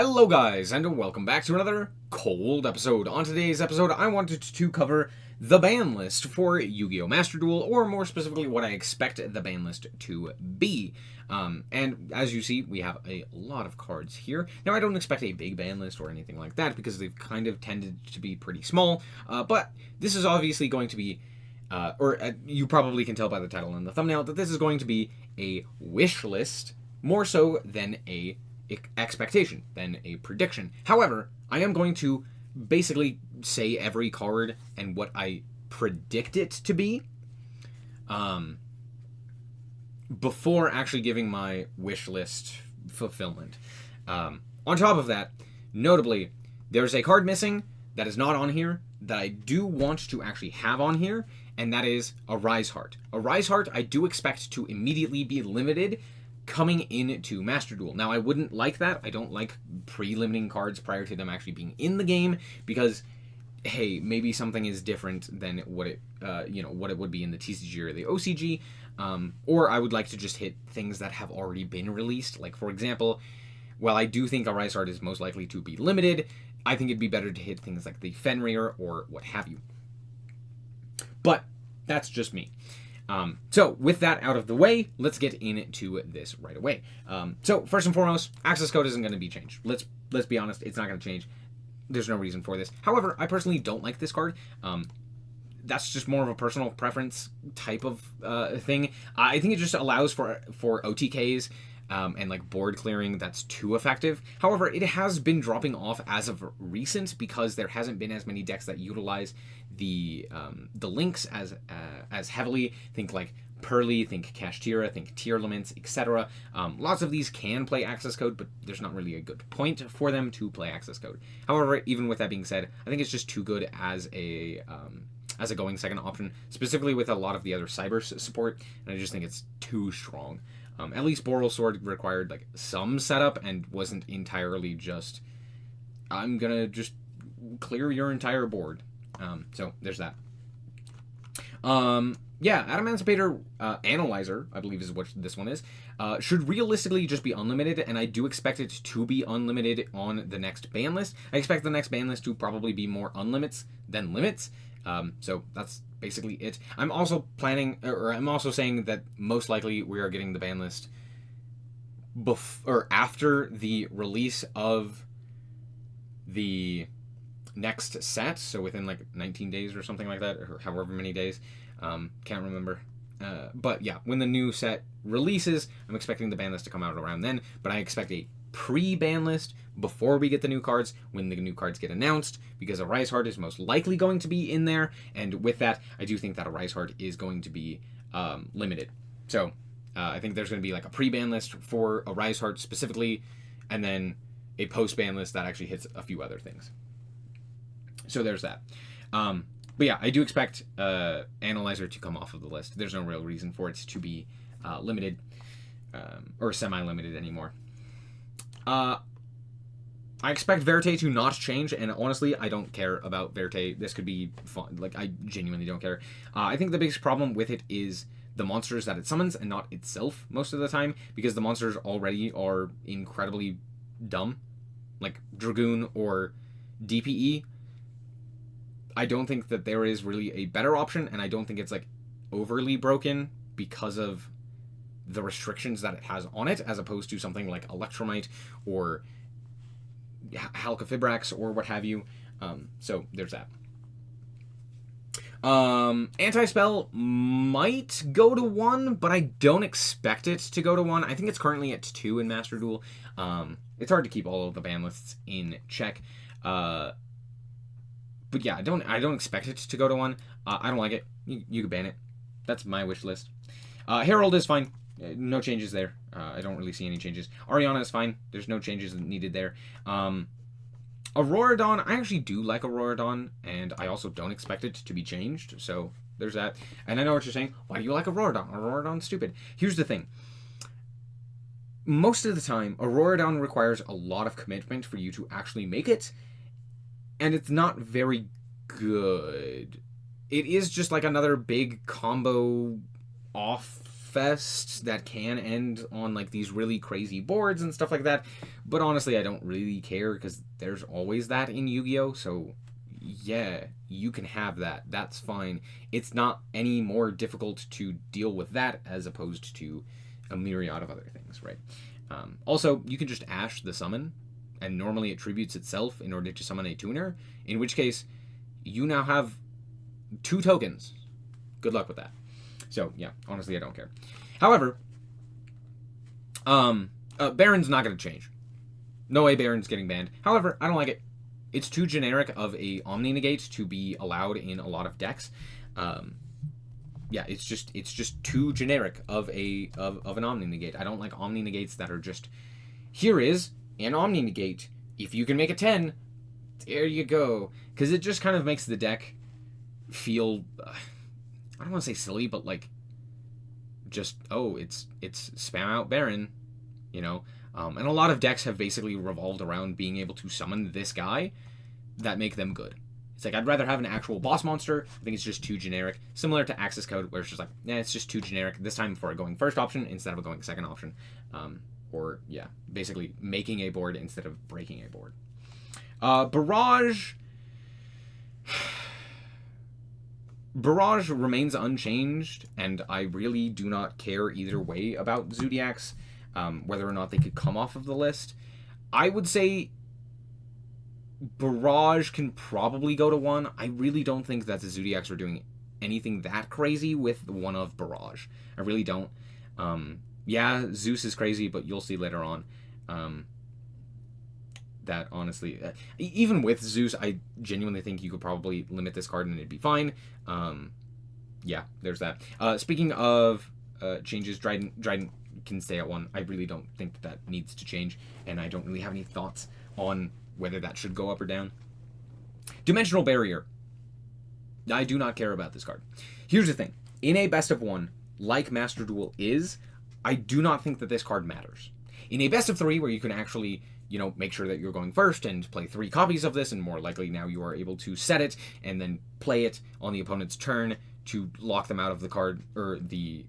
Hello guys, and welcome back to another cold episode. On today's episode, I wanted to cover the ban list for Yu-Gi-Oh! Master Duel, or more specifically, what I expect the ban list to be. And as you see, we have a lot of cards here. Now, I don't expect a big ban list or anything like that, because they've kind of tended to be pretty small, but this is obviously going to be you probably can tell by the title and the thumbnail that this is going to be a wish list, more so than a expectation, than a prediction. However, I am going to basically say every card and what I predict it to be before actually giving my wish list fulfillment. On top of that, notably, there's a card missing that is not on here that I do want to actually have on here, and that is a Rise Heart. A Rise Heart I do expect to immediately be limited coming into Master Duel. Now, I wouldn't like that. I don't like pre-limiting cards prior to them actually being in the game, because, hey, maybe something is different than what it, what it would be in the TCG or the OCG, or I would like to just hit things that have already been released. Like, for example, while I do think a Rise Heart is most likely to be limited, I think it'd be better to hit things like the Fenrir or what have you. But that's just me. So with that out of the way, let's get into this right away. So first and foremost, access code isn't going to be changed. Let's be honest, it's not going to change. There's no reason for this. However, I personally don't like this card. That's just more of a personal preference type of thing. I think it just allows for OTKs and like board clearing that's too effective. However, it has been dropping off as of recent because there hasn't been as many decks that utilize the links as heavily. Think like Pearly, think Kashtira, think Tearlaments, etc. Lots of these can play access code, but there's not really a good point for them to play access code. However, even with that being said, I think it's just too good as a going second option, specifically with a lot of the other cyber support, and I just think it's too strong. At least Boral Sword required like some setup and wasn't entirely just, I'm gonna just clear your entire board. So there's that. Yeah, Atomancipator Analyzer, I believe is what this one is, should realistically just be unlimited, and I do expect it to be unlimited on the next ban list. I expect the next ban list to probably be more unlimits than limits. So that's basically it. I'm also saying that most likely we are getting the ban list after the release of the next set, so within like 19 days or something like that, or however many days. Can't remember. But yeah, when the new set releases, I'm expecting the ban list to come out around then, but I expect a pre-ban list before we get the new cards, when the new cards get announced, because a Rise Heart is most likely going to be in there, and with that, I do think that a Rise Heart is going to be limited. So I think there's going to be like a pre-ban list for a Rise Heart specifically, and then a post-ban list that actually hits a few other things. So there's that. But yeah, I do expect Analyzer to come off of the list. There's no real reason for it to be limited or semi-limited anymore. I expect Verte to not change, and honestly, I don't care about Verte. This could be fun. Like, I genuinely don't care. I think the biggest problem with it is the monsters that it summons, and not itself most of the time, because the monsters already are incredibly dumb. Like Dragoon or DPE. I don't think that there is really a better option, and I don't think it's like overly broken because of the restrictions that it has on it, as opposed to something like Electromite or Halcafibrax or what have you. So there's that. Anti-Spell might go to 1, but I don't expect it to go to 1. I think it's currently at 2 in Master Duel. It's hard to keep all of the ban lists in check. But yeah, I don't expect it to go to 1. I don't like it. You can ban it. That's my wish list. Herald is fine. No changes there. I don't really see any changes. Ariana is fine. There's no changes needed there. Auroradon, I actually do like Auroradon, and I also don't expect it to be changed. So there's that. And I know what you're saying. Why do you like Auroradon? Auroradon's stupid. Here's the thing. Most of the time, Auroradon requires a lot of commitment for you to actually make it. And it's not very good. It is just like another big combo off fest that can end on like these really crazy boards and stuff like that. But honestly, I don't really care because there's always that in Yu-Gi-Oh! So yeah, you can have that. That's fine. It's not any more difficult to deal with that as opposed to a myriad of other things, right? Also, you can just Ash the summon, and normally it tributes itself in order to summon a tuner, in which case you now have 2 tokens. Good luck with that. So yeah, honestly, I don't care. However, Baron's not going to change. No way Baron's getting banned. However, I don't like it. It's too generic of a Omni Negate to be allowed in a lot of decks. Yeah, it's just too generic of an Omni Negate. I don't like Omni Negates that are just, here is an Omni Negate. If you can make a 10, there you go. Because it just kind of makes the deck feel, I don't want to say silly, but like, just, oh, it's spam out Baron, you know? And a lot of decks have basically revolved around being able to summon this guy that make them good. It's like, I'd rather have an actual boss monster. I think it's just too generic. Similar to Axis Code, where it's just like, it's just too generic. This time for a going first option instead of a going second option. Or, yeah, basically making a board instead of breaking a board. Barrage... Barrage remains unchanged, and I really do not care either way about Zodiacs, whether or not they could come off of the list. I would say Barrage can probably go to 1. I really don't think that the Zodiacs are doing anything that crazy with one of Barrage. I really don't. Yeah, Zeus is crazy, but you'll see later on that, honestly, even with Zeus, I genuinely think you could probably limit this card and it'd be fine. Yeah, there's that. Speaking of changes, Dryden can stay at 1. I really don't think that needs to change, and I don't really have any thoughts on whether that should go up or down. Dimensional Barrier. I do not care about this card. Here's the thing. In a best of 1, like Master Duel is, I do not think that this card matters. In a best of 3, where you can actually, you know, make sure that you're going first and play 3 copies of this, and more likely now you are able to set it and then play it on the opponent's turn to lock them out of the card, or the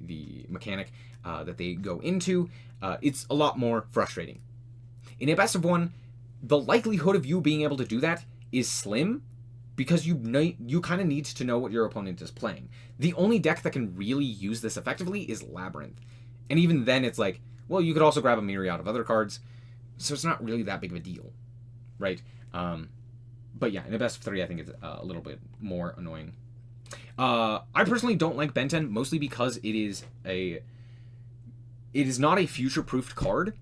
mechanic that they go into, it's a lot more frustrating. In a best of 1, the likelihood of you being able to do that is slim, because you kind of need to know what your opponent is playing. The only deck that can really use this effectively is Labyrinth. And even then, it's like, well, you could also grab a myriad of other cards, so it's not really that big of a deal, right? But yeah, in a best of 3, I think it's a little bit more annoying. I personally don't like Ben 10, mostly because it is not a future-proofed card,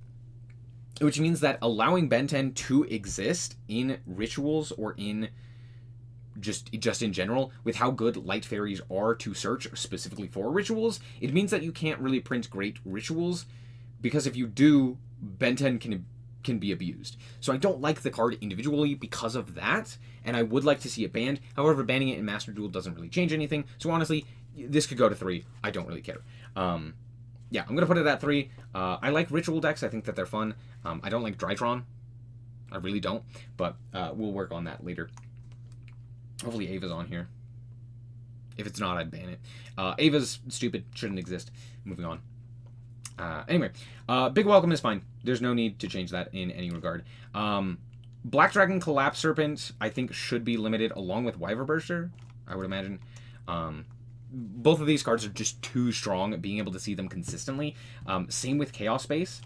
which means that allowing Ben 10 to exist in rituals or in just in general, with how good light fairies are to search specifically for rituals, it means that you can't really print great rituals, because if you do, Ben 10 can be abused. So I don't like the card individually because of that, and I would like to see it banned. However, banning it in Master Duel doesn't really change anything, so honestly, this could go to 3. I don't really care. Yeah, I'm going to put it at 3. I like ritual decks. I think that they're fun. I don't like Drytron. I really don't, but we'll work on that later. Hopefully Ava's on here. If it's not, I'd ban it. Ava's stupid. Shouldn't exist. Moving on. Anyway, Big Welcome is fine. There's no need to change that in any regard. Black Dragon Collapse Serpent, I think, should be limited along with Wyverburster, I would imagine. Both of these cards are just too strong at being able to see them consistently. Same with Chaos Space.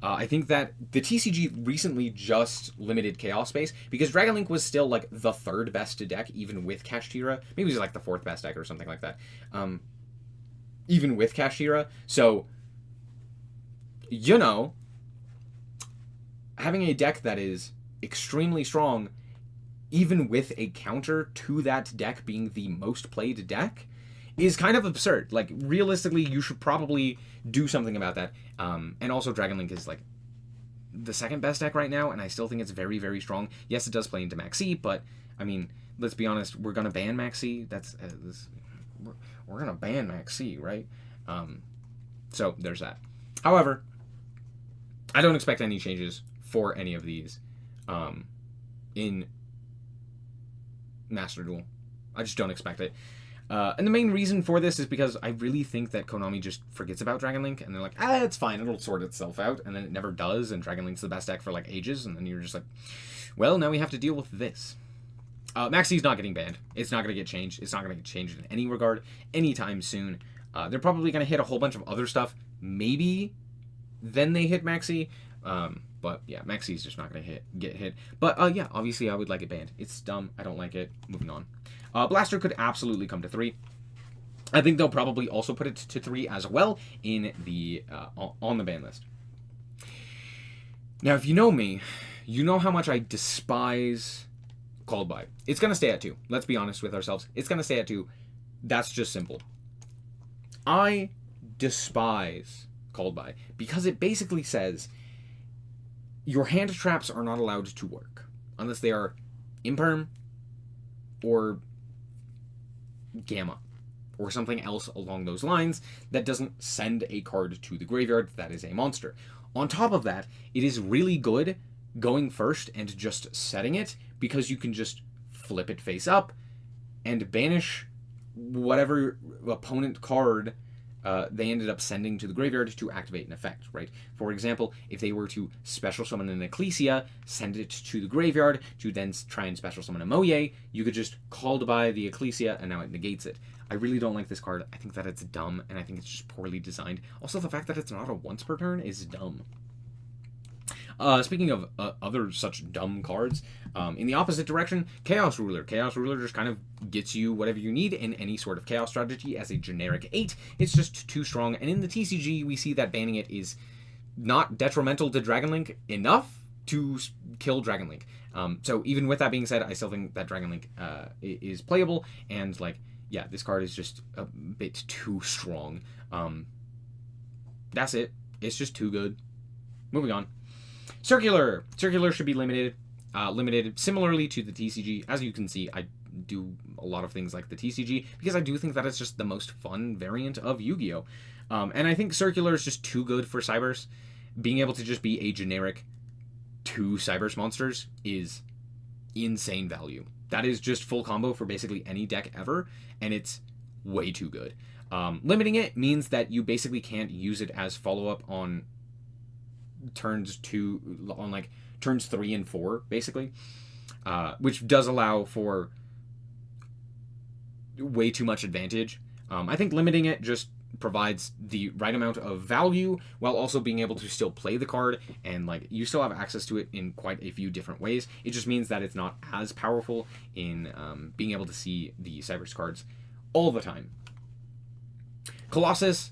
I think that the TCG recently just limited Chaos Space because Dragon Link was still like the 3rd best deck, even with Kashtira. Maybe it was like the 4th best deck or something like that. Even with Kashtira. So, you know, having a deck that is extremely strong, even with a counter to that deck being the most played deck, is kind of absurd. Like, realistically, you should probably do something about that. And also, Dragon Link is, like, the 2nd best deck right now, and I still think it's very, very strong. Yes, it does play into Maxi, but, I mean, let's be honest, we're going to ban Maxi. We're going to ban Maxi, right? So, there's that. However, I don't expect any changes for any of these in Master Duel. I just don't expect it. And the main reason for this is because I really think that Konami just forgets about Dragon Link, and they're like, it's fine, it'll sort itself out, and then it never does, and Dragon Link's the best deck for like ages, and then you're just like, well, now we have to deal with this. Maxi's not getting banned. It's not going to get changed. It's not going to get changed in any regard anytime soon. They're probably going to hit a whole bunch of other stuff. Maybe then they hit Maxi. But yeah, Maxi's just not going to get hit. But yeah, obviously I would like it banned. It's dumb. I don't like it. Moving on. Blaster could absolutely come to 3. I think they'll probably also put it to 3 as well in the on the ban list. Now, if you know me, you know how much I despise Called By. It's going to stay at 2. Let's be honest with ourselves. It's going to stay at 2. That's just simple. I despise Called By because it basically says your hand traps are not allowed to work unless they are imperm or gamma or something else along those lines that doesn't send a card to the graveyard that is a monster. On top of that, it is really good going first and just setting it because you can just flip it face up and banish whatever opponent card they ended up sending to the graveyard to activate an effect, right? For example, if they were to special summon an Ecclesia, send it to the graveyard to then try and special summon a Moye, you could just Called By the Ecclesia and now it negates it. I really don't like this card. I think that it's dumb and I think it's just poorly designed. Also, the fact that it's not a once per turn is dumb. Speaking of other such dumb cards, in the opposite direction, Chaos Ruler. Chaos Ruler just kind of gets you whatever you need in any sort of Chaos strategy as a generic 8. It's just too strong, and in the TCG, we see that banning it is not detrimental to Dragon Link enough to kill Dragon Link. So even with that being said, I still think that Dragon Link is playable, and like, yeah, this card is just a bit too strong. That's it. It's just too good. Moving on. Circular. Circular should be limited. Limited similarly to the TCG. As you can see, I do a lot of things like the TCG because I do think that it's just the most fun variant of Yu-Gi-Oh! And I think Circular is just too good for Cybers. Being able to just be a generic 2 Cybers monsters is insane value. That is just full combo for basically any deck ever, and it's way too good. Limiting it means that you basically can't use it as follow-up on turns 3 and 4, basically, which does allow for way too much advantage. I think limiting it just provides the right amount of value while also being able to still play the card, and like you still have access to it in quite a few different ways. It just means that it's not as powerful in being able to see the Cybers cards all the time. Colossus.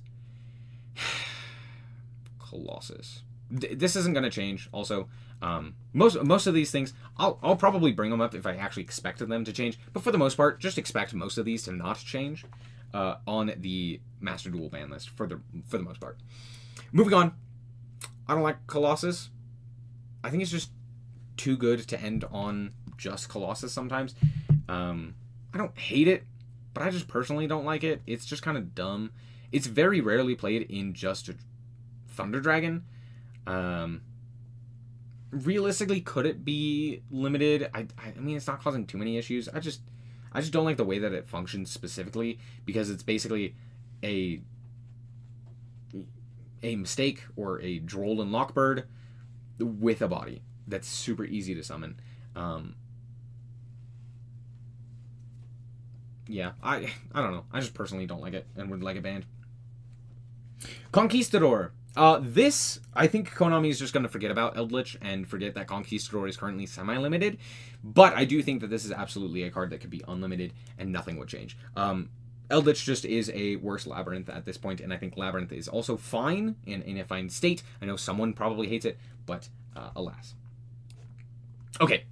Colossus. This isn't going to change. Also, most of these things, I'll probably bring them up if I actually expected them to change. But for the most part, just expect most of these to not change on the Master Duel ban list for the most part. Moving on, I don't like Colossus. I think it's just too good to end on just Colossus sometimes. I don't hate it, but I just personally don't like it. It's just kind of dumb. It's very rarely played in just Thunder Dragon. Realistically, could it be limited? I mean, it's not causing too many issues. I just don't like the way that it functions specifically because it's basically a mistake or a Droll and Lockbird with a body that's super easy to summon. Yeah, I don't know. I just personally don't like it and would like it banned. Conquistador. This, I think Konami is just going to forget about Eldritch and forget that Conquistador is currently semi-limited, but I do think that this is absolutely a card that could be unlimited and nothing would change. Eldritch just is a worse Labyrinth at this point, and I think Labyrinth is also fine and in a fine state. I know someone probably hates it, but alas. Okay.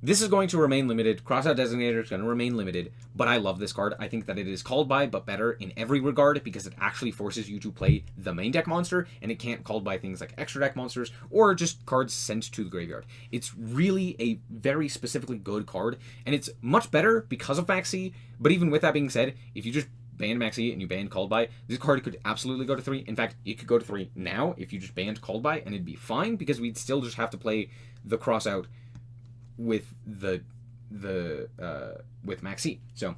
This is going to remain limited. Crossout Designator is going to remain limited, but I love this card. I think that it is Called By, but better in every regard because it actually forces you to play the main deck monster, and it can't Called By things like extra deck monsters or just cards sent to the graveyard. It's really a very specifically good card, and it's much better because of Maxi, but even with that being said, if you just banned Maxi and you banned Called By, this card could absolutely go to 3. In fact, it could go to 3 now if you just banned Called By, and it'd be fine because we'd still just have to play the Crossout with with Maxi. So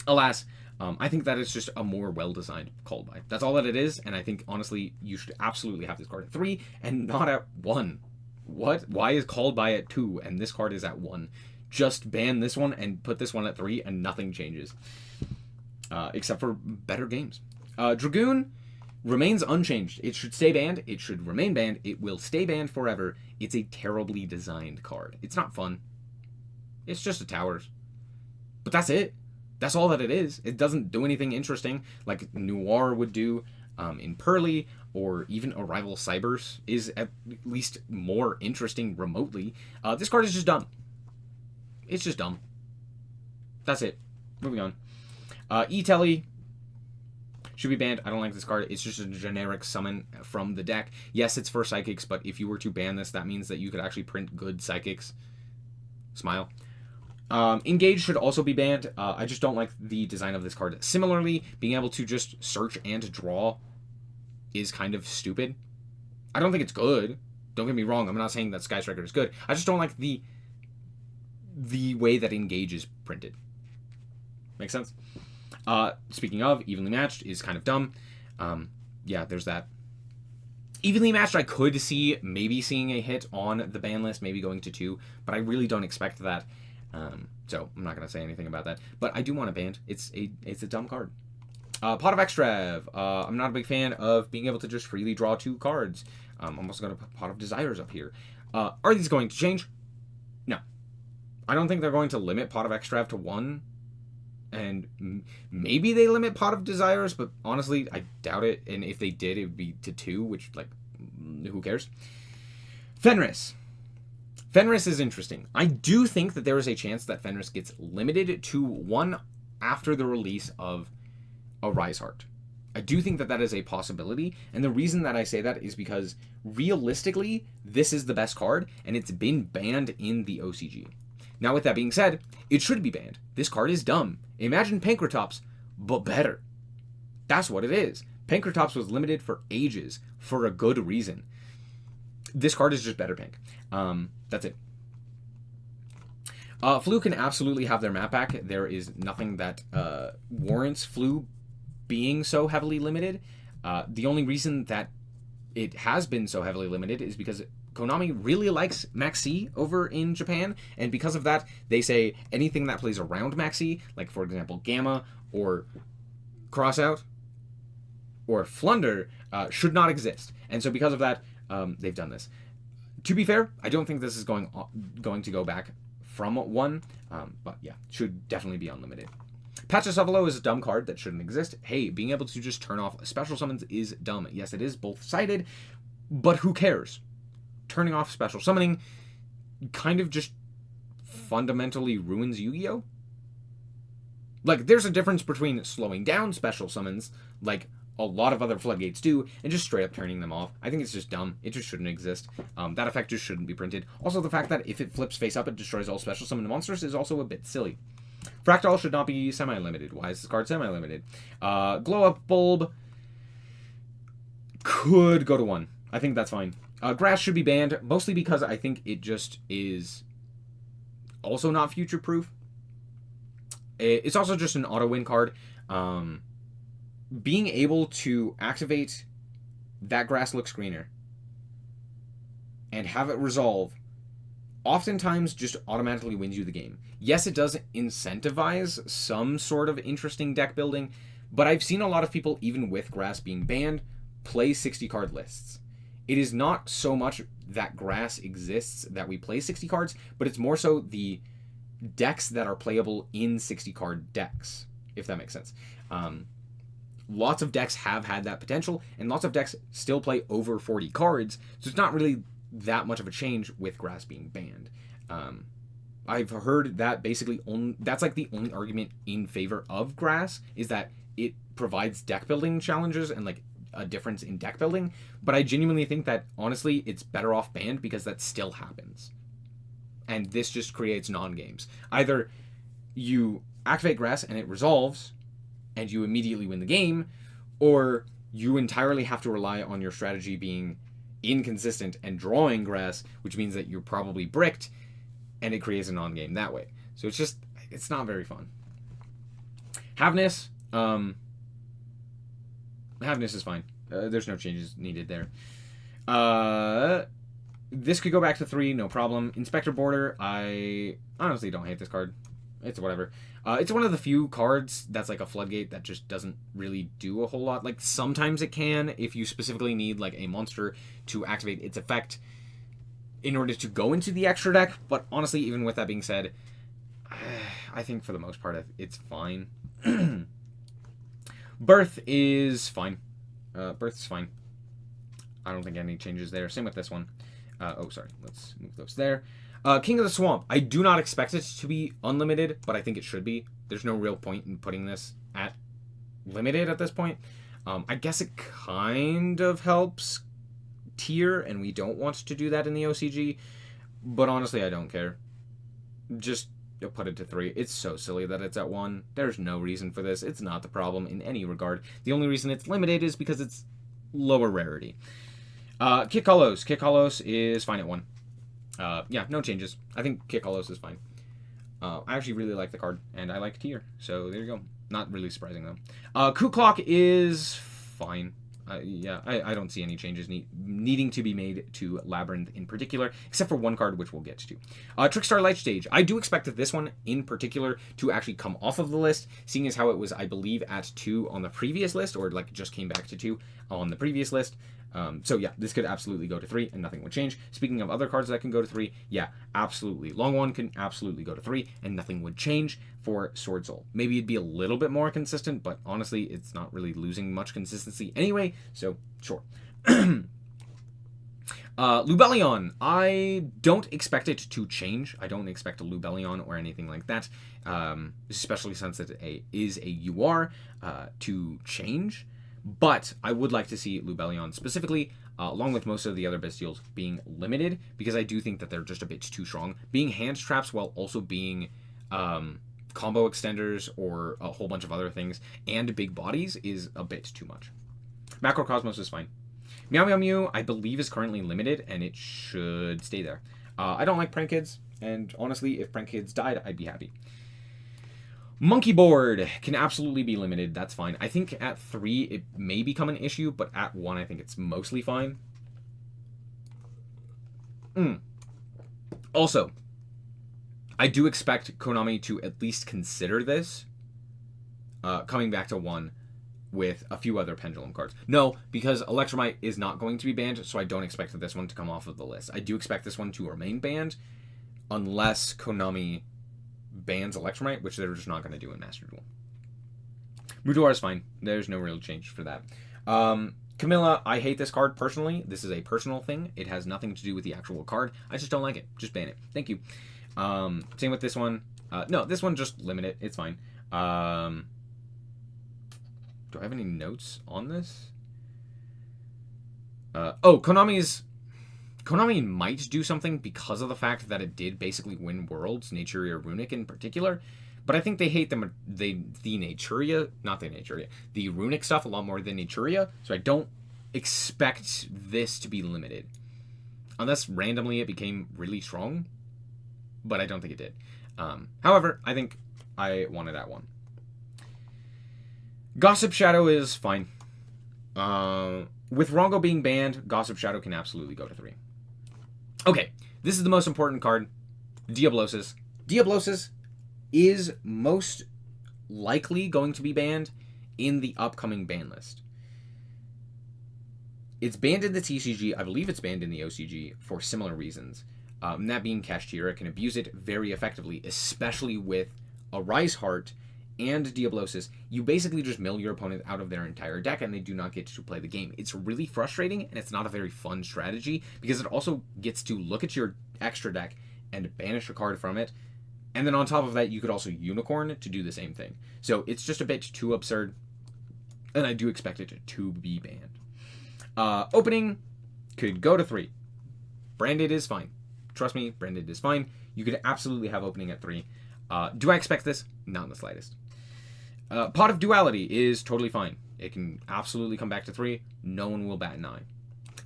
Alas, I think that it's just a more well-designed called by. That's all that it is, and I think, honestly, you should absolutely have this card at 3 and not at 1. What? Why is called by at 2 and this card is at 1? Just ban this one and put this one at 3 and nothing changes. Except for better games. Dragoon remains unchanged. It should stay banned. It should remain banned. It will stay banned forever. It's a terribly designed card. It's not fun. It's just a towers. But that's it. That's all that it is. It doesn't do anything interesting like Noir would do in Pearly, or even Arrival Cybers is at least more interesting remotely. This card is just dumb. It's just dumb. That's it. Moving on. E-Telly should be banned. I don't like this card. It's just a generic summon from the deck. Yes, it's for Psychics, but if you were to ban this, that means that you could actually print good Psychics. Smile. Engage should also be banned. I just don't like the design of this card. Similarly, being able to just search and draw is kind of stupid. I don't think it's good. Don't get me wrong. I'm not saying that Sky Striker is good. I just don't like the way that Engage is printed. Makes sense? Speaking of, Evenly Matched is kind of dumb. Yeah, there's that. Evenly Matched, I could see maybe seeing a hit on the ban list, maybe going to 2, but I really don't expect that. So I'm not going to say anything about that. But I do want it banned. It's a dumb card. Pot of Extrav. I'm not a big fan of being able to just freely draw 2 cards. I'm also going to put Pot of Desires up here. Are these going to change? No. I don't think they're going to limit Pot of Extrav to 1. And maybe they limit Pot of Desires, but honestly, I doubt it. And if they did, it would be to 2, which, like, who cares? Fenris. Fenris is interesting. I do think that there is a chance that Fenris gets limited to 1 after the release of Arise Heart. I do think that that is a possibility, and the reason that I say that is because, realistically, this is the best card, and it's been banned in the OCG. Now, with that being said, it should be banned. This card is dumb. Imagine Pankratops, but better. That's what it is. Pankratops was limited for ages, for a good reason. This card is just better pink. That's it. Flu can absolutely have their map back. There is nothing that warrants Flu being so heavily limited. The only reason that it has been so heavily limited is because Konami really likes Maxi over in Japan, and because of that, they say anything that plays around Maxi, like for example Gamma or Crossout or Flunder, should not exist. And so because of that, they've done this. To be fair, I don't think this is going to go back from 1, but yeah, should definitely be unlimited. Patch of Sevelo is a dumb card that shouldn't exist. Hey, being able to just turn off special summons is dumb. Yes, it is both-sided, but who cares? Turning off special summoning kind of just fundamentally ruins Yu-Gi-Oh! Like, there's a difference between slowing down special summons, like a lot of other Floodgates do, and just straight up turning them off. I think it's just dumb. It just shouldn't exist. That effect just shouldn't be printed. Also, the fact that if it flips face up, it destroys all special summoned monsters is also a bit silly. Fractal should not be semi-limited. Why is this card semi-limited? Glow-Up Bulb could go to 1. I think that's fine. Grass should be banned, mostly because I think it just is also not future-proof. It's also just an auto-win card. Being able to activate that grass looks greener and have it resolve oftentimes just automatically wins you the game. Yes, it does incentivize some sort of interesting deck building, but I've seen a lot of people, even with grass being banned, play 60-card lists. It is not so much that grass exists that we play 60 cards, but it's more so the decks that are playable in 60-card decks, if that makes sense. Lots of decks have had that potential, and lots of decks still play over 40 cards, so it's not really that much of a change with grass being banned. I've heard that basically that's like the only argument in favor of grass, is that it provides deck building challenges and like a difference in deck building, but I genuinely think that honestly it's better off banned because that still happens. And this just creates non-games. Either you activate grass and it resolves and you immediately win the game, or you entirely have to rely on your strategy being inconsistent and drawing grass, which means that you're probably bricked and it creates a non-game that way. So it's not very fun. Havness. Havness is fine. There's no changes needed there. This could go back to 3, no problem. Inspector Border, I honestly don't hate this card. It's whatever. It's one of the few cards that's like a Floodgate that just doesn't really do a whole lot. Like, sometimes it can if you specifically need like a monster to activate its effect in order to go into the extra deck. But honestly, even with that being said, I think for the most part, it's fine. Birth is fine. Birth's fine. I don't think any changes there. Same with this one. Oh, sorry. Let's move those there. King of the Swamp. I do not expect it to be unlimited, but I think it should be. There's no real point in putting this at limited at this point. I guess it kind of helps tier, and we don't want to do that in the OCG, but honestly, I don't care. Just put it to 3. It's so silly that it's at 1. There's no reason for this. It's not the problem in any regard. The only reason it's limited is because it's lower rarity. Kick Hollows. Kick Hollows is fine at 1. Yeah, no changes. I think Kick Hollows is fine. I actually really like the card, and I like tier, so there you go. Not really surprising, though. Coup Clock is fine. Yeah, I don't see any changes needing to be made to Labyrinth in particular, except for one card, which we'll get to. Trickstar Light Stage. I do expect this one in particular to actually come off of the list, seeing as how it was, I believe, at 2 on the previous list, or like just came back to 2 on the previous list. So yeah, this could absolutely go to 3 and nothing would change. Speaking of other cards that can go to 3, yeah, absolutely. Long One can absolutely go to 3 and nothing would change for Sword Soul. Maybe it'd be a little bit more consistent, but honestly, it's not really losing much consistency anyway, so sure. Lubellion. I don't expect it to change. I don't expect a Lubellion or anything like that, especially since it is a UR to change. But I would like to see Lubellion specifically, along with most of the other Bestials, being limited, because I do think that they're just a bit too strong. Being hand traps while also being combo extenders or a whole bunch of other things and big bodies is a bit too much. Macrocosmos is fine. Meow Meow Mew, I believe, is currently limited, and it should stay there. I don't like Prank Kids, and honestly, if Prank Kids died, I'd be happy. Monkey Board can absolutely be limited. That's fine. I think at 3 it may become an issue, but at 1 I think it's mostly fine. Also, I do expect Konami to at least consider this coming back to 1 with a few other Pendulum cards. No, because Electromite is not going to be banned, so I don't expect this one to come off of the list. I do expect this one to remain banned unless Konami bans Electromite, which they're just not going to do in Master Duel. Mutuar is fine. There's no real change for that. Camilla, I hate this card personally. This is a personal thing. It has nothing to do with the actual card. I just don't like it. Just ban it. Thank you. Same with this one. No, this one just limit it. It's fine. Do I have any notes on this? Konami might do something because of the fact that it did basically win Worlds, Naturia Runic in particular, but I think they hate the Runic stuff a lot more than Naturia, so I don't expect this to be limited. Unless randomly it became really strong, but I don't think it did. However, I think I want it at 1. Gossip Shadow is fine. With Rongo being banned, Gossip Shadow can absolutely go to 3. Okay, this is the most important card, Diablosis. Diablosis is most likely going to be banned in the upcoming ban list. It's banned in the TCG. I believe it's banned in the OCG for similar reasons. And that being Kashtira can abuse it very effectively, especially with a Rise Heart and Diablosis. You basically just mill your opponent out of their entire deck and they do not get to play the game. It's really frustrating and it's not a very fun strategy because it also gets to look at your extra deck and banish a card from it. And then on top of that, you could also Unicorn to do the same thing. So it's just a bit too absurd and I do expect it to be banned. Opening could go to 3. Branded is fine. Trust me, branded is fine. You could absolutely have opening at 3. Do I expect this? Not in the slightest. Pot of Duality is totally fine. It can absolutely come back to 3. No one will bat an eye.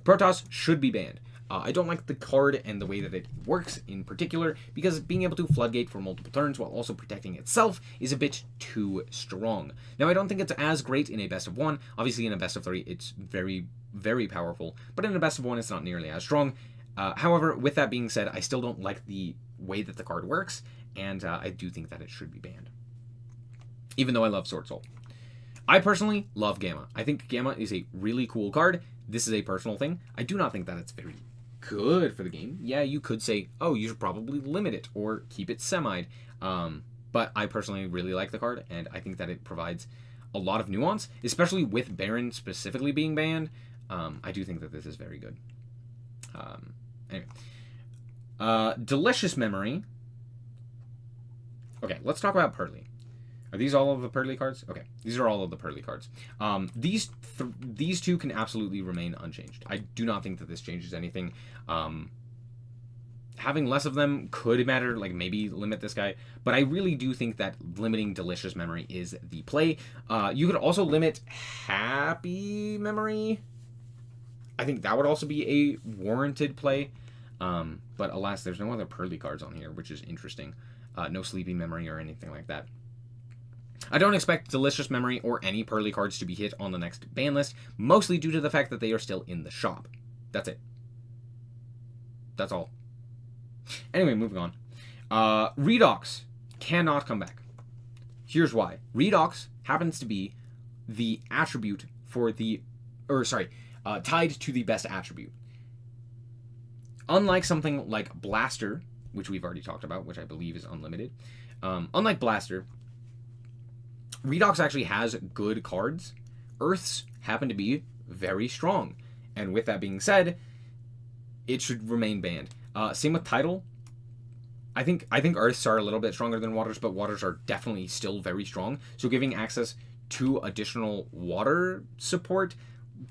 Protoss should be banned. I don't like the card and the way that it works in particular, because being able to floodgate for multiple turns while also protecting itself is a bit too strong. Now, I don't think it's as great in a best of 1. Obviously, in a best of 3, it's very, very powerful, but in a best of 1, it's not nearly as strong. However, with that being said, I still don't like the way that the card works, and I do think that it should be banned, even though I love Sword Soul. I personally love Gamma. I think Gamma is a really cool card. This is a personal thing. I do not think that it's very good for the game. Yeah, you could say, oh, you should probably limit it or keep it semi'd. But I personally really like the card, and I think that it provides a lot of nuance, especially with Baron specifically being banned. I do think that this is very good. Anyway. Delicious Memory. Okay, let's talk about Pearly. Are these all of the Pearly cards? Okay, these are all of the Pearly cards. These two can absolutely remain unchanged. I do not think that this changes anything. Having less of them could matter, like maybe limit this guy, but I really do think that limiting Delicious Memory is the play. You could also limit Happy Memory. I think that would also be a warranted play, but alas, there's no other Pearly cards on here, which is interesting. No Sleepy Memory or anything like that. I don't expect Delicious Memory or any Pearly cards to be hit on the next ban list, mostly due to the fact that they are still in the shop. That's it. That's all. Anyway, moving on. Redox cannot come back. Here's why. Redox happens to be the attribute for the... tied to the best attribute. Unlike something like Blaster, which we've already talked about, which I believe is unlimited. Unlike Blaster, Redox actually has good cards. Earths happen to be very strong. And with that being said, it should remain banned. Same with Tidal. I think Earths are a little bit stronger than Waters, but Waters are definitely still very strong. So giving access to additional water support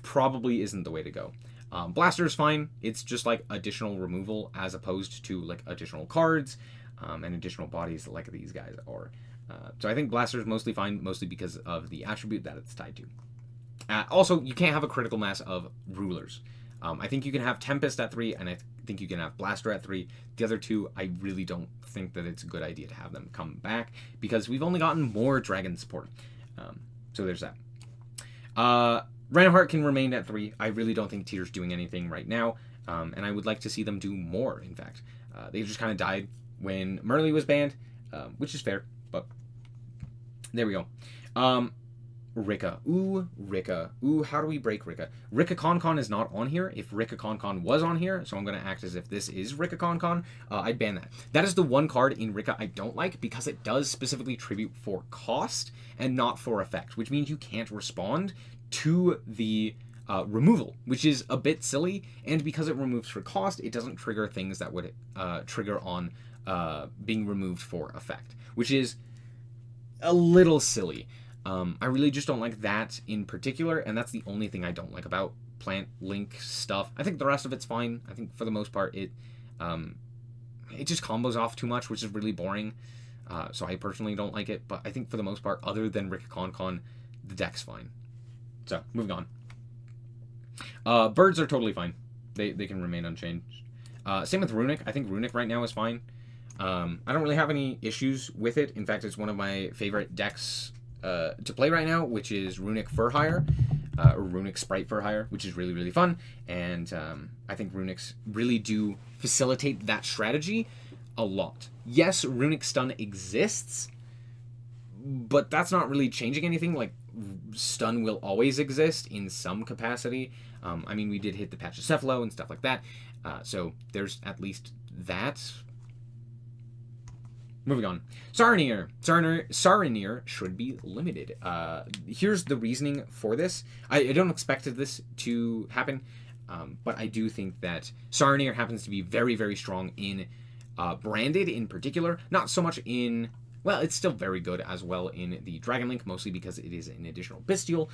probably isn't the way to go. Blaster is fine. It's just like additional removal as opposed to like additional cards and additional bodies like these guys are. So I think Blaster is mostly fine, mostly because of the attribute that it's tied to. Also, you can't have a critical mass of rulers. I think you can have Tempest at 3, and I think you can have Blaster at 3. The other two, I really don't think that it's a good idea to have them come back, because we've only gotten more dragon support. So there's that. Reinhardt can remain at 3. I really don't think Tier's doing anything right now, and I would like to see them do more, in fact. They just kind of died when Merly was banned, which is fair, but there we go. Rika. Ooh, Rika. Ooh, how do we break Rika? Rika Con is not on here. If Rika Con was on here, so I'm going to act as if this is Rika Con, I'd ban that. That is the one card in Rika I don't like, because it does specifically tribute for cost and not for effect, which means you can't respond to the removal, which is a bit silly, and because it removes for cost, it doesn't trigger things that would trigger on being removed for effect, which is a little silly. I really just don't like that in particular, and that's the only thing I don't like about Plant Link stuff. I think the rest of it's fine. I think for the most part it just combos off too much, which is really boring. So I personally don't like it, but I think for the most part, other than Rika Con, the deck's fine. So, moving on. Birds are totally fine. They can remain unchanged. Same with Runic. I think Runic right now is fine. I don't really have any issues with it. In fact, it's one of my favorite decks to play right now, which is Runic for Hire, or Runic Sprite for Hire, which is really, really fun. And I think Runics really do facilitate that strategy a lot. Yes, Runic Stun exists, but that's not really changing anything. Like, stun will always exist in some capacity. I mean, we did hit the Pachycephalo and stuff like that, so there's at least that. Moving on. Saronir. Saronir should be limited. Here's the reasoning for this. I don't expect this to happen, but I do think that Saronir happens to be very, very strong in Branded in particular. Not so much in... Well, it's still very good as well in the Dragon Link, mostly because it is an additional Bestial.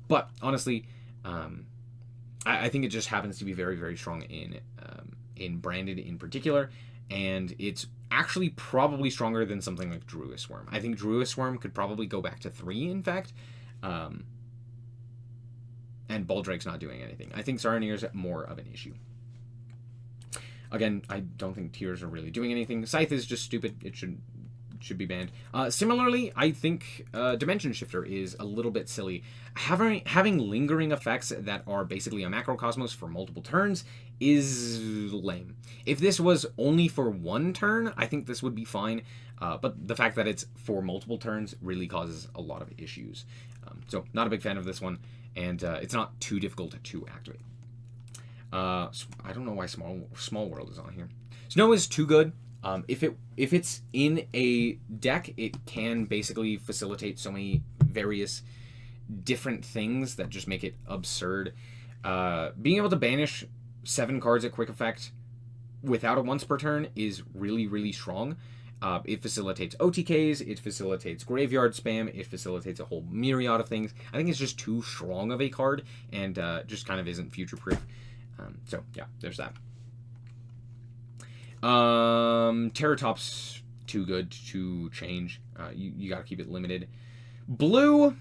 But honestly, I think it just happens to be very, very strong in Branded in particular. And it's actually probably stronger than something like Druid Worm. I think Druid Worm could probably go back to 3, in fact. And Baldrake's not doing anything. I think Saronir's more of an issue. Again, I don't think Tears are really doing anything. Scythe is just stupid. It should be banned. Similarly, I think Dimension Shifter is a little bit silly. Having lingering effects that are basically a macrocosmos for multiple turns is lame. If this was only for one turn, I think this would be fine. But the fact that it's for multiple turns really causes a lot of issues. So not a big fan of this one, and it's not too difficult to activate. I don't know why Small World is on here. Snow is too good. If it's in a deck, it can basically facilitate so many various different things that just make it absurd. Being able to banish 7 cards at quick effect without a once per turn is really, really strong. It facilitates OTKs, it facilitates graveyard spam, it facilitates a whole myriad of things. I think it's just too strong of a card, and just kind of isn't future-proof. So, yeah, there's that. Terratop's too good to change. You gotta keep it limited. Blue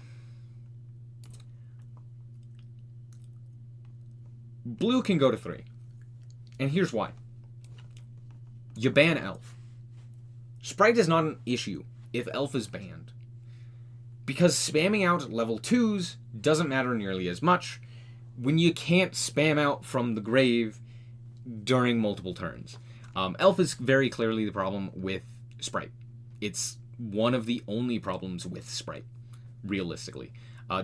can go to 3. And here's why. You ban Elf. Sprite is not an issue if Elf is banned, because spamming out level 2s doesn't matter nearly as much when you can't spam out from the grave during multiple turns. Elf is very clearly the problem with Sprite. It's one of the only problems with Sprite, realistically.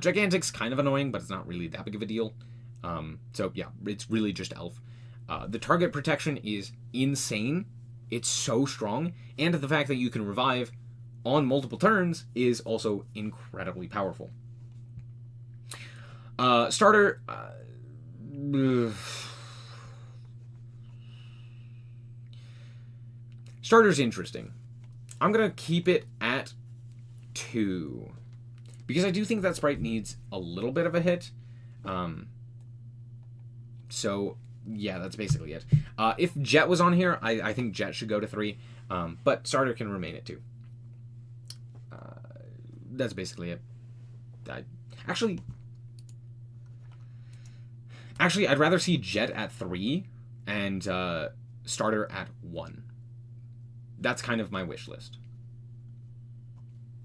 Gigantic's kind of annoying, but it's not really that big of a deal. So yeah, it's really just Elf. The target protection is insane. It's so strong, and the fact that you can revive on multiple turns is also incredibly powerful. Starter... Starter's interesting. I'm going to keep it at 2. Because I do think that Sprite needs a little bit of a hit. So, yeah, that's basically it. If Jet was on here, I think Jet should go to 3. But Starter can remain at 2. That's basically it. Actually, I'd rather see Jet at 3 and Starter at 1. That's kind of my wish list.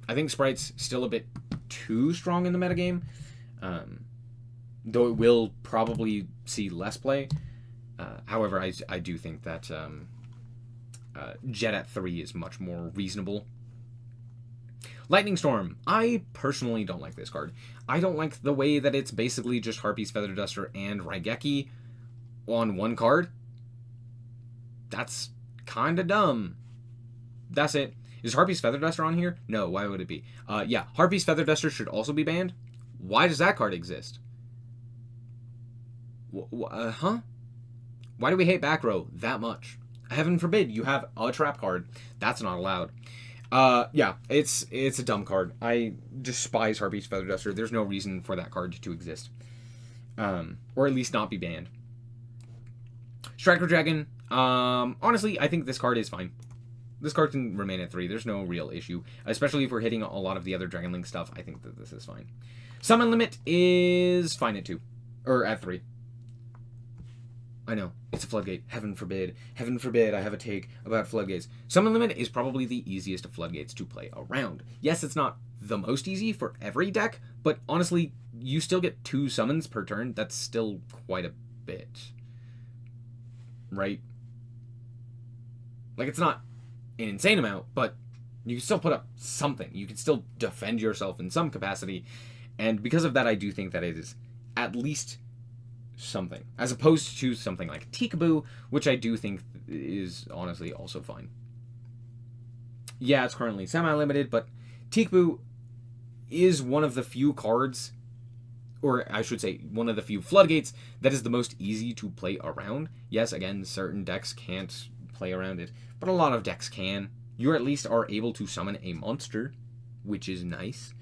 I think Sprite's still a bit too strong in the metagame, though it will probably see less play. However, I do think that Jet at 3 is much more reasonable. Lightning Storm. I personally don't like this card. I don't like the way that it's basically just Harpy's Feather Duster and Raigeki on one card. That's kind of dumb. That's it. Is Harpy's Feather Duster on here? No, why would it be? Yeah, Harpy's Feather Duster should also be banned. Why does that card exist? Huh? Why do we hate back row that much? Heaven forbid you have a trap card. That's not allowed. Yeah, it's a dumb card. I despise Harpy's Feather Duster. There's no reason for that card to exist. Or at least not be banned. Striker Dragon. Honestly, I think this card is fine. This card can remain at 3. There's no real issue. Especially if we're hitting a lot of the other Dragon Link stuff, I think that this is fine. Summon Limit is fine at 2. Or at 3. I know. It's a Floodgate. Heaven forbid. Heaven forbid I have a take about Floodgates. Summon Limit is probably the easiest of Floodgates to play around. Yes, it's not the most easy for every deck, but honestly, you still get 2 summons per turn. That's still quite a bit. Right? Like, it's not an insane amount, but you can still put up something. You can still defend yourself in some capacity, and because of that, I do think that it is at least something, as opposed to something like Tikaboo, which I do think is honestly also fine. Yeah, it's currently semi-limited, but Tikaboo is one of the few cards, or I should say one of the few Floodgates, that is the most easy to play around. Yes, again, certain decks can't play around it, but a lot of decks can. You at least are able to summon a monster, which is nice.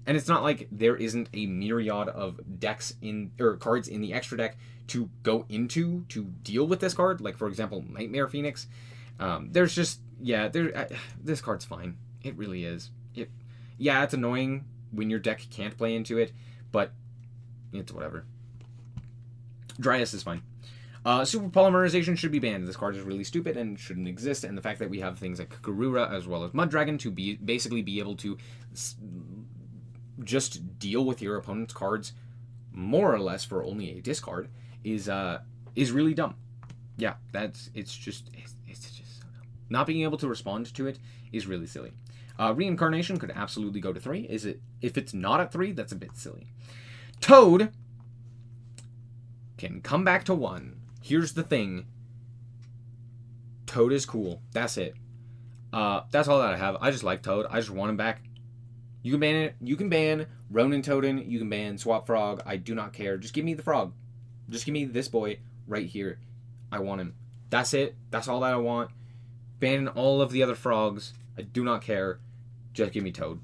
And it's not like there isn't a myriad of decks or cards in the extra deck to go into to deal with this card. Like, for example, Nightmare Phoenix. There's just, yeah, this card's fine. It really is. Yeah, it's annoying when your deck can't play into it, but it's whatever. Dryas is fine. Super Polymerization should be banned. This card is really stupid and shouldn't exist, and the fact that we have things like Garura as well as Mud Dragon to basically be able to just deal with your opponent's cards more or less for only a discard is really dumb. Yeah, it's just so dumb. Not being able to respond to it is really silly. Reincarnation could absolutely go to 3. If it's not at 3, that's a bit silly. Toad can come back to 1. Here's the thing. Toad is cool. That's it. That's all that I have. I just like Toad. I just want him back. You can ban it. You can ban Ronin Toadin. You can ban Swap Frog. I do not care. Just give me the frog. Just give me this boy right here. I want him. That's it. That's all that I want. Ban all of the other frogs. I do not care. Just give me Toad.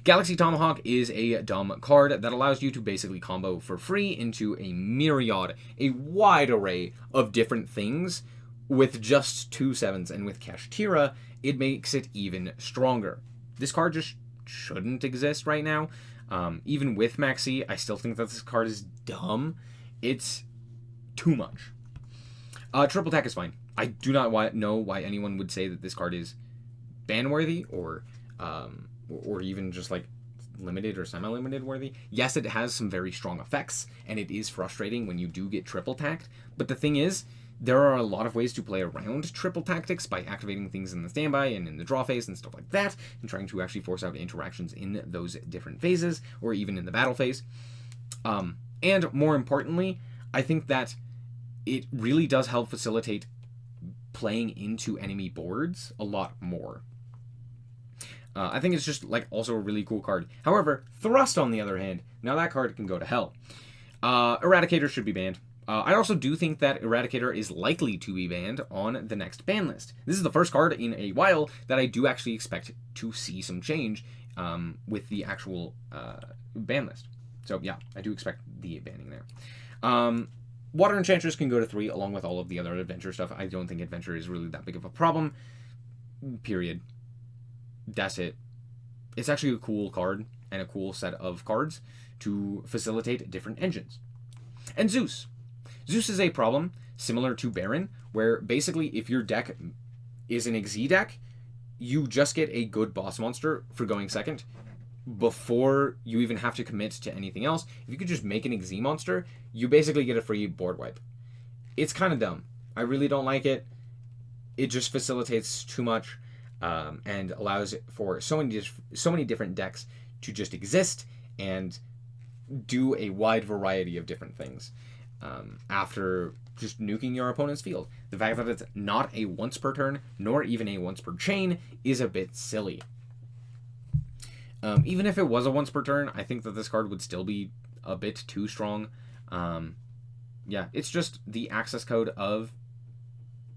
Galaxy Tomahawk is a dumb card that allows you to basically combo for free into a myriad, a wide array of different things with just 2 7s, and with Kashtira, it makes it even stronger. This card just shouldn't exist right now. Even with Maxi, I still think that this card is dumb. It's too much. Triple Attack is fine. I do not know why anyone would say that this card is ban-worthy or even just like limited or semi-limited worthy. Yes, it has some very strong effects, and it is frustrating when you do get triple tacked. But the thing is, there are a lot of ways to play around triple tactics by activating things in the standby and in the draw phase and stuff like that, and trying to actually force out interactions in those different phases, or even in the battle phase. And more importantly, I think that it really does help facilitate playing into enemy boards a lot more. I think it's just like also a really cool card. However, Thrust on the other hand, now that card can go to hell. Eradicator should be banned. I also do think that Eradicator is likely to be banned on the next ban list. This is the first card in a while that I do actually expect to see some change with the actual ban list. So yeah, I do expect the banning there. Water Enchantress can go to 3 along with all of the other adventure stuff. I don't think adventure is really that big of a problem. Period. That's it. It's actually a cool card and a cool set of cards to facilitate different engines. And Zeus. Zeus is a problem similar to Baron, where basically if your deck is an Xyz deck, you just get a good boss monster for going second before you even have to commit to anything else. If you could just make an Xyz monster, you basically get a free board wipe. It's kind of dumb. I really don't like it. It just facilitates too much and allows for so many different decks to just exist and do a wide variety of different things after just nuking your opponent's field. The fact that it's not a once per turn, nor even a once per chain, is a bit silly. Even if it was a once per turn, I think that this card would still be a bit too strong. Yeah, it's just the access code of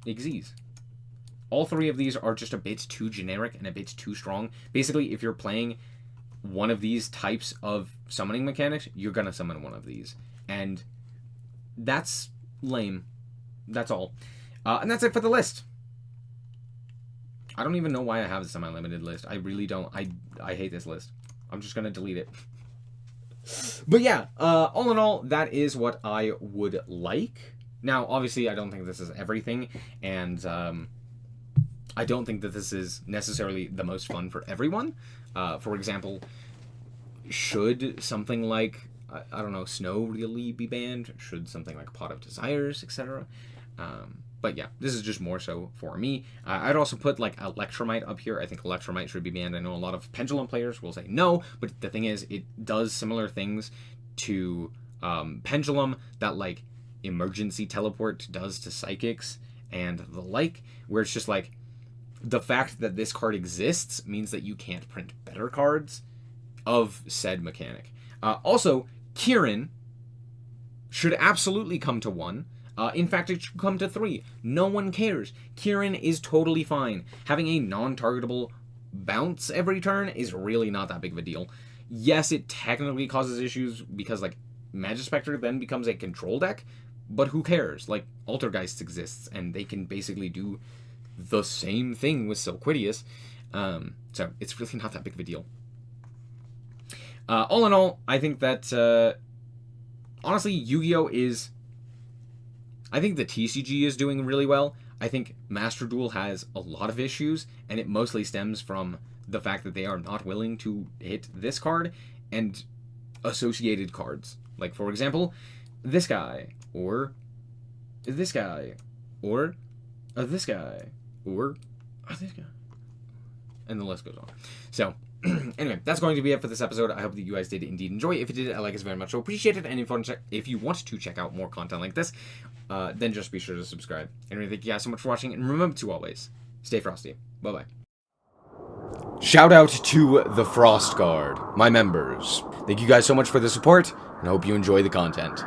Xyz. All 3 of these are just a bit too generic and a bit too strong. Basically, if you're playing one of these types of summoning mechanics, you're going to summon one of these. And that's lame. That's all. And that's it for the list. I don't even know why I have the semi-limited list. I really don't. I hate this list. I'm just going to delete it. But yeah, all in all, that is what I would like. Now, obviously, I don't think this is everything. And I don't think that this is necessarily the most fun for everyone. For example, should something like, I don't know, Snow really be banned? Should something like Pot of Desires, etc.? But yeah, this is just more so for me. I'd also put like Electromite up here. I think Electromite should be banned. I know a lot of Pendulum players will say no, but the thing is, it does similar things to Pendulum that like Emergency Teleport does to Psychics and the like, where it's just like, the fact that this card exists means that you can't print better cards of said mechanic. Also, Kieran should absolutely come to 1. In fact, it should come to 3. No one cares. Kieran is totally fine. Having a non-targetable bounce every turn is really not that big of a deal. Yes, it technically causes issues because, like, Magispector then becomes a control deck, but who cares? Like, Altergeist exists, and they can basically do the same thing with Silquidius. So it's really not that big of a deal. All in all, I think that, honestly, Yu-Gi-Oh! Is I think the TCG is doing really well. I think Master Duel has a lot of issues, and it mostly stems from the fact that they are not willing to hit this card and associated cards. Like, for example, this guy, or this guy, or this guy, or this guy. And the list goes on. So, anyway, that's going to be it for this episode. I hope that you guys did indeed enjoy. If you did, I like it very much. So appreciate it. And if you want to check out more content like this, then just be sure to subscribe. Anyway, thank you guys so much for watching. And remember to always stay frosty. Bye-bye. Shout out to the Frost Guard, my members. Thank you guys so much for the support, and I hope you enjoy the content.